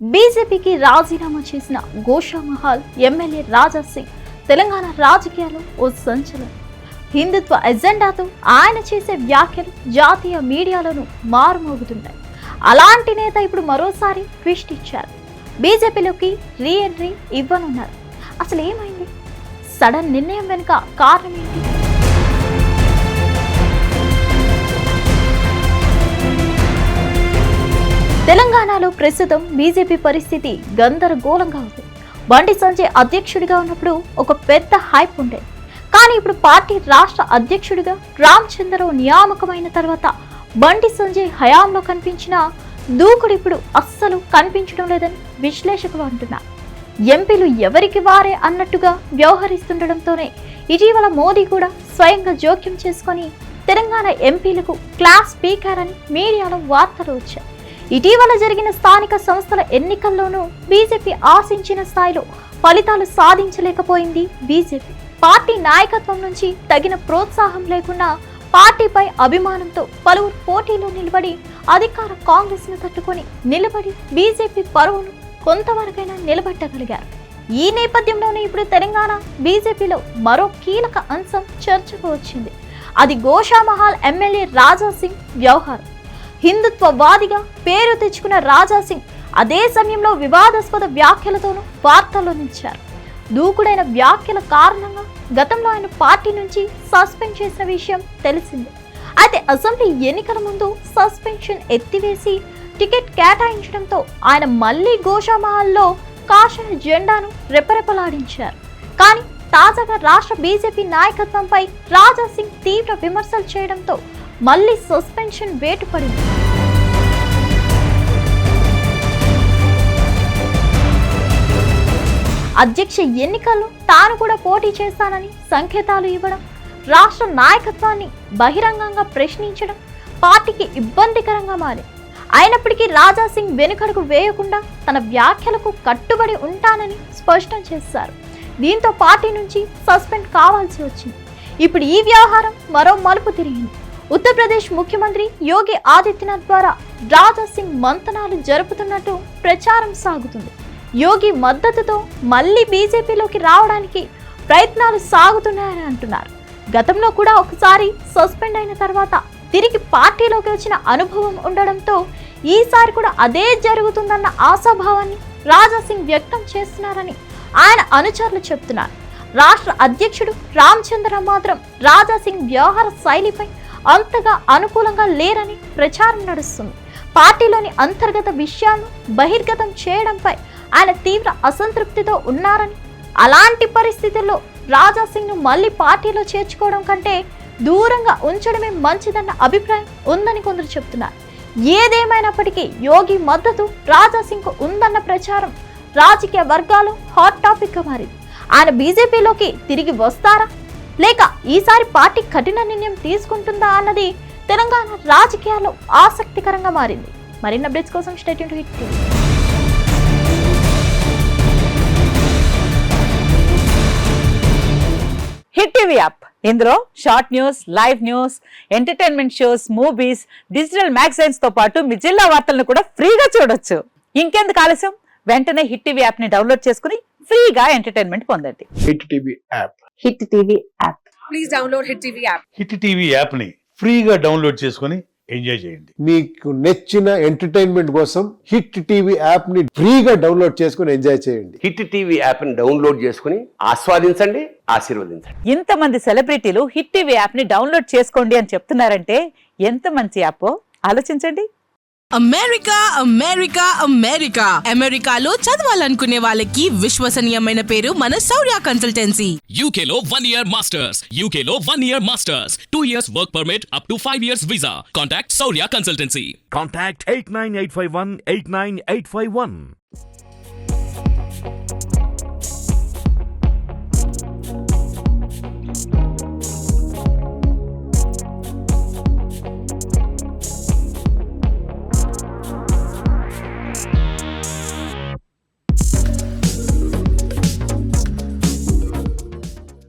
బీజేపీకి రాజీనామా చేసిన గోషామహల్ ఎమ్మెల్యే రాజా సింగ్ తెలంగాణ రాజకీయాల్లో ఓ సంచలనం. హిందుత్వ ఎజెండాతో ఆయన చేసే వ్యాఖ్యలు జాతీయ మీడియాలోనూ మారుమోగుతున్నాయి. అలాంటి నేత ఇప్పుడు మరోసారి ట్విస్ట్ ఇచ్చారు. బీజేపీలోకి రీ ఎంట్రీ ఇవ్వనున్నారు. అసలు ఏమైంది? సడన్ నిర్ణయం వెనుక కారణం ఏంటి? తెలంగాణలో ప్రస్తుతం బీజేపీ పరిస్థితి గందరగోళంగా ఉంది. బండి సంజయ్ అధ్యక్షుడిగా ఉన్నప్పుడు ఒక పెద్ద హైప్ ఉండేది. కానీ ఇప్పుడు పార్టీ రాష్ట్ర అధ్యక్షుడిగా రామచంద్రరావు నియామకమైన తర్వాత బండి సంజయ్ హయాంలో కనిపించిన దూకుడు ఇప్పుడు అస్సలు కనిపించడం లేదని విశ్లేషకులు అంటున్నారు. ఎంపీలు ఎవరికి వారే అన్నట్టుగా వ్యవహరిస్తుండటంతోనే ఇటీవల మోదీ కూడా స్వయంగా జోక్యం చేసుకొని తెలంగాణ ఎంపీలకు క్లాస్ స్పీకర్ అని మీడియాలో వార్తలు వచ్చాయి. ఇటీవల జరిగిన స్థానిక సంస్థల ఎన్నికల్లోనూ బీజేపీ ఆశించిన స్థాయిలో ఫలితాలు సాధించలేకపోయింది. బీజేపీ పార్టీ నాయకత్వం నుంచి తగిన ప్రోత్సాహం లేకుండా పార్టీపై అభిమానంతో పలువురు పోటీలో నిలబడి అధికార కాంగ్రెస్ ను తట్టుకొని నిలబడి బీజేపీ పరువును కొంతవరకైనా నిలబెట్టగలిగారు. ఈ నేపథ్యంలోనే ఇప్పుడు తెలంగాణ బీజేపీలో మరో కీలక అంశం చర్చకు వచ్చింది. అది గోషామహల్ ఎమ్మెల్యే రాజా సింగ్ వ్యవహారం. హిందుత్వవాదిగా పేరు తెచ్చుకున్న రాజా సింగ్ అదే సమయంలో వివాదాస్పద వ్యాఖ్యలతోనూ వార్తల్లో నిలిచారు. దూకుడైన వ్యాఖ్యల కారణంగా గతంలో ఆయన పార్టీ నుంచి సస్పెండ్ చేసిన విషయం తెలిసిందే. అయితే అసెంబ్లీ ఎన్నికల ముందు సస్పెన్షన్ ఎత్తివేసి టికెట్ కేటాయించడంతో ఆయన మళ్లీ గోషామహల్లో కాషాయ జెండాను రెపరెపలాడించారు. కానీ తాజాగా రాష్ట్ర బీజేపీ నాయకత్వంపై రాజా సింగ్ తీవ్ర విమర్శలు చేయడంతో మళ్లీ సస్పెన్షన్ వేటు పడింది. అధ్యక్ష ఎన్నికల్లో తాను కూడా పోటీ చేస్తానని సంకేతాలు ఇవ్వడం, రాష్ట్ర నాయకత్వాన్ని బహిరంగంగా ప్రశ్నించడం పార్టీకి ఇబ్బందికరంగా మారింది. అయినప్పటికీ రాజా సింగ్ వెనుకడుగు వేయకుండా తన వ్యాఖ్యలకు కట్టుబడి ఉంటానని స్పష్టం చేశారు. దీంతో పార్టీ నుంచి సస్పెండ్ కావాల్సి వచ్చింది. ఇప్పుడు ఈ వ్యవహారం మరో మలుపు తిరిగింది. ఉత్తరప్రదేశ్ ముఖ్యమంత్రి యోగి ఆదిత్యనాథ్ ద్వారా రాజా సింగ్ మంతనాలు జరుపుతున్నట్టు ప్రచారం సాగుతుంది. యోగి మద్దతుతో మళ్లీ బీజేపీలోకి రావడానికి ప్రయత్నాలు సాగుతున్నాయని అంటున్నారు. గతంలో కూడా ఒకసారి సస్పెండ్ అయిన తర్వాత తిరిగి పార్టీలోకి వచ్చిన అనుభవం ఉండడంతో ఈసారి కూడా అదే జరుగుతుందన్న ఆశాభావాన్ని రాజా సింగ్ వ్యక్తం చేస్తున్నారని ఆయన అనుచరులు చెప్తున్నారు. రాష్ట్ర అధ్యక్షుడు రామచంద్రరావు మాత్రం రాజా సింగ్ వ్యవహార శైలిపై అంతగా అనుకూలంగా లేరని ప్రచారం నడుస్తుంది. పార్టీలోని అంతర్గత విషయాలను బహిర్గతం చేయడంపై ఆయన తీవ్ర అసంతృప్తితో ఉన్నారని, అలాంటి పరిస్థితుల్లో రాజా సింగ్ ను మళ్లీ పార్టీలో చేర్చుకోవడం కంటే దూరంగా ఉంచడమే మంచిదన్న అభిప్రాయం ఉందని కొందరు చెప్తున్నారు. ఏదేమైనప్పటికీ యోగి మద్దతు రాజా సింగ్ కు ఉందన్న ప్రచారం రాజకీయ వర్గాలు హాట్ టాపిక్ గా మారింది. ఆయన బీజేపీలోకి తిరిగి వస్తారా లేక ఈసారి పార్టీ కఠిన నిర్ణయం తీసుకుంటుందా అన్నది తెలంగాణ రాజకీయాల్లో ఆసక్తికరంగా మారింది. మరిన్ని అప్డేట్స్ కోసం stay tune to hit TV. Hit TV app, ఇందులో short news, live news, entertainment shows, movies, digital magazines తో పాటు మీ జిల్లా వార్తలను కూడా ఫ్రీగా చూడొచ్చు. ఇంకెందుకు ఆలస్యం, వెంటనే హిట్ టీవీ యాప్ ని డౌన్లోడ్ చేసుకుని ఫ్రీగా ఎంటర్టైన్మెంట్ పొందండి. Hit TV app. Hit TV app. Please download hit TV app. Hit TV app ని ఫ్రీగా డౌన్లోడ్ చేసుకుని ఎంజాయ్ చేయండి. మీకు నచ్చిన ఎంటర్టైన్మెంట్ కోసం హిట్ టీవీ యాప్ ని ఫ్రీగా డౌన్లోడ్ చేసుకుని ఎంజాయ్ చేయండి. హిట్ టీవీ యాప్ ని డౌన్లోడ్ చేసుకుని ఆస్వాదించండి, ఆశీర్వదించండి. ఇంతమంది సెలబ్రిటీలు హిట్ టీవీ యాప్ ని డౌన్లోడ్ చేసుకోండి అని చెప్తున్నారంటే ఎంత మంచి యాప్ ఆలోచించండి. అమెరికా అమెరికా అమెరికా అమెరికాలో చదవాలనుకునే వాళ్ళకి విశ్వసనీయమైన పేరు మన శౌర్య కన్సల్టెన్సీ. UK లో 1 year masters, UK లో 1 year masters, 2 years work permit up to 5 years visa. Contact Saurya Consultancy. Contact 89851 89851.